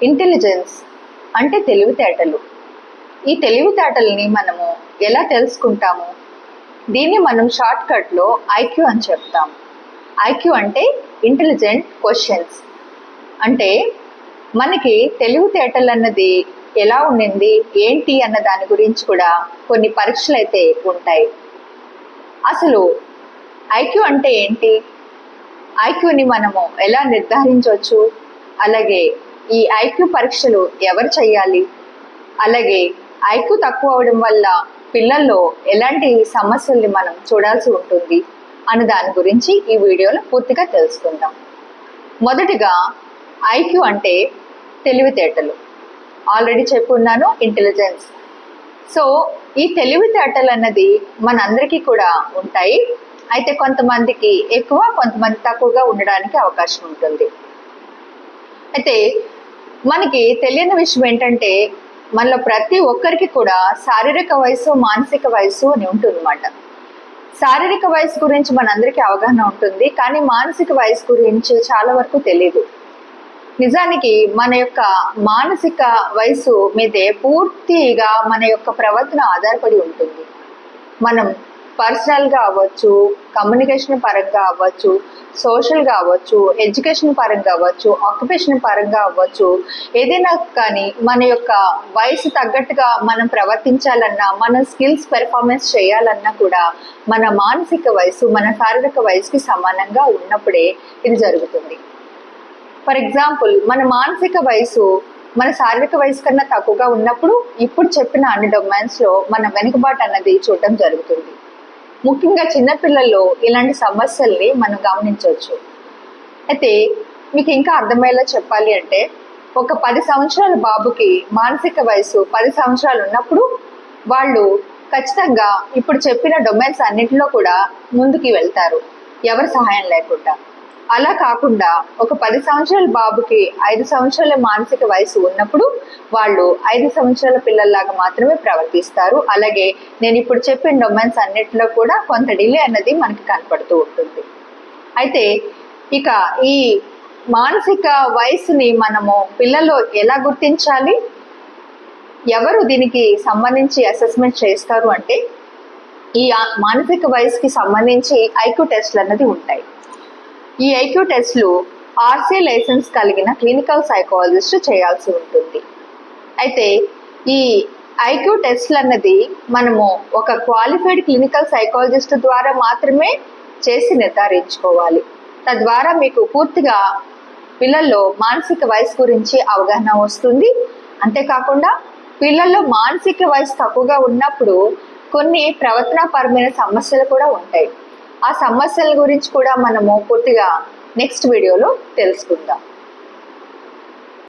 Intelligence అంటే తెలివితేటలు. ఈ తెలివితేటల్ని మనము ఎలా తెలుసుకుంటాము? దీన్ని మనం షార్ట్ కట్లో ఐక్యూ అని చెప్తాం. ఐక్యూ అంటే ఇంటెలిజెంట్ క్వశ్చన్స్. అంటే మనకి తెలివితేటలు అన్నది ఎలా ఉండింది, ఏంటి అన్న దాని గురించి కూడా కొన్ని పరీక్షలు అయితే ఉంటాయి. అసలు ఐక్యూ అంటే ఏంటి, ఐక్యూని మనము ఎలా నిర్ధారించవచ్చు, అలాగే ఈ ఐక్యూ పరీక్షలు ఎవరు చేయాలి, అలాగే ఐక్యూ తక్కువ అవడం వల్ల పిల్లల్లో ఎలాంటి సమస్యల్ని మనం చూడాల్సి ఉంటుంది అన్న దాని గురించి ఈ వీడియోలో పూర్తిగా తెలుసుకుందాం. మొదటిగా ఐక్యూ అంటే తెలివితేటలు. Already చెప్పున్నాను intelligence. సో ఈ తెలివితేటలు అన్నది మనందరికీ కూడా ఉంటాయి. అయితే కొంతమందికి ఎక్కువ, కొంతమంది తక్కువగా ఉండడానికి అవకాశం ఉంటుంది. అయితే మనకి తెలియని విషయం ఏంటంటే మనలో ప్రతి ఒక్కరికి కూడా శారీరక వయసు, మానసిక వయసు అని ఉంటుందన్నమాట. శారీరక వయసు గురించి మనందరికీ అవగాహన ఉంటుంది, కానీ మానసిక వయసు గురించి చాలా వరకు తెలియదు. నిజానికి మన యొక్క మానసిక వయసు మీదే పూర్తిగా మన యొక్క ప్రవర్తన ఆధారపడి ఉంటుంది. మనం పర్సనల్గా అవ్వచ్చు, కమ్యూనికేషన్ పరంగా అవ్వచ్చు, సోషల్గా అవ్వచ్చు, ఎడ్యుకేషన్ పరంగా అవ్వచ్చు, ఆక్యుపేషన్ పరంగా అవ్వచ్చు, ఏదైనా కానీ మన యొక్క వయసు తగ్గట్టుగా మనం ప్రవర్తించాలన్నా, మన స్కిల్స్ పెర్ఫార్మెన్స్ చేయాలన్నా కూడా మన మానసిక వయసు మన శారీరక వయసుకి సమానంగా ఉన్నప్పుడే ఇది జరుగుతుంది. ఫర్ ఎగ్జాంపుల్, మన మానసిక వయసు మన శారీరక వయసు కన్నా తక్కువగా ఉన్నప్పుడు ఇప్పుడు చెప్పిన అన్ని డొమైన్స్లో మన వెనుకబాటు అన్నది చూడటం జరుగుతుంది. ముఖ్యంగా చిన్నపిల్లల్లో ఇలాంటి సమస్యల్ని మనం గమనించవచ్చు. అయితే మీకు ఇంకా అర్థమయ్యేలా చెప్పాలి అంటే, ఒక 10 సంవత్సరాల బాబుకి మానసిక వయసు 10 సంవత్సరాలు ఉన్నప్పుడు వాళ్ళు ఖచ్చితంగా ఇప్పుడు చెప్పిన డొమైన్స్ అన్నింటిలో కూడా ముందుకి వెళ్తారు, ఎవరి సహాయం లేకుండా. అలా కాకుండా ఒక 10 సంవత్సరాల బాబుకి 5 సంవత్సరాల మానసిక వయసు ఉన్నప్పుడు వాళ్ళు 5 సంవత్సరాల పిల్లల్లాగా మాత్రమే ప్రవర్తిస్తారు. అలాగే నేను ఇప్పుడు చెప్పిన డొమైన్స్ అన్నిటిలో కూడా కొంత డిలే అన్నది మనకి కనపడుతూ ఉంటుంది. అయితే ఇక ఈ మానసిక వయసుని మనము పిల్లల్లో ఎలా గుర్తించాలి, ఎవరు దీనికి సంబంధించి అసెస్మెంట్ చేస్తారు అంటే, ఈ మానసిక వయసుకి సంబంధించి ఐక్యూ టెస్ట్లు అన్నది ఉంటాయి. ఈ ఐక్యూ టెస్ట్లు ఆర్సీ లైసెన్స్ కలిగిన క్లినికల్ సైకాలజిస్ట్ చేయాల్సి ఉంటుంది. అయితే ఈ ఐక్యూ టెస్ట్లు అన్నది మనము ఒక క్వాలిఫైడ్ క్లినికల్ సైకాలజిస్ట్ ద్వారా మాత్రమే చేసి నిర్ధారించుకోవాలి. తద్వారా మీకు పూర్తిగా పిల్లల్లో మానసిక వయసు గురించి అవగాహన వస్తుంది. అంతేకాకుండా పిల్లల్లో మానసిక వయసు తక్కువగా ఉన్నప్పుడు కొన్ని ప్రవర్తనాపరమైన సమస్యలు కూడా ఉంటాయి. ఆ సమస్యల గురించి కూడా మనము పూర్తిగా నెక్స్ట్ వీడియోలో తెలుసుకుందాం.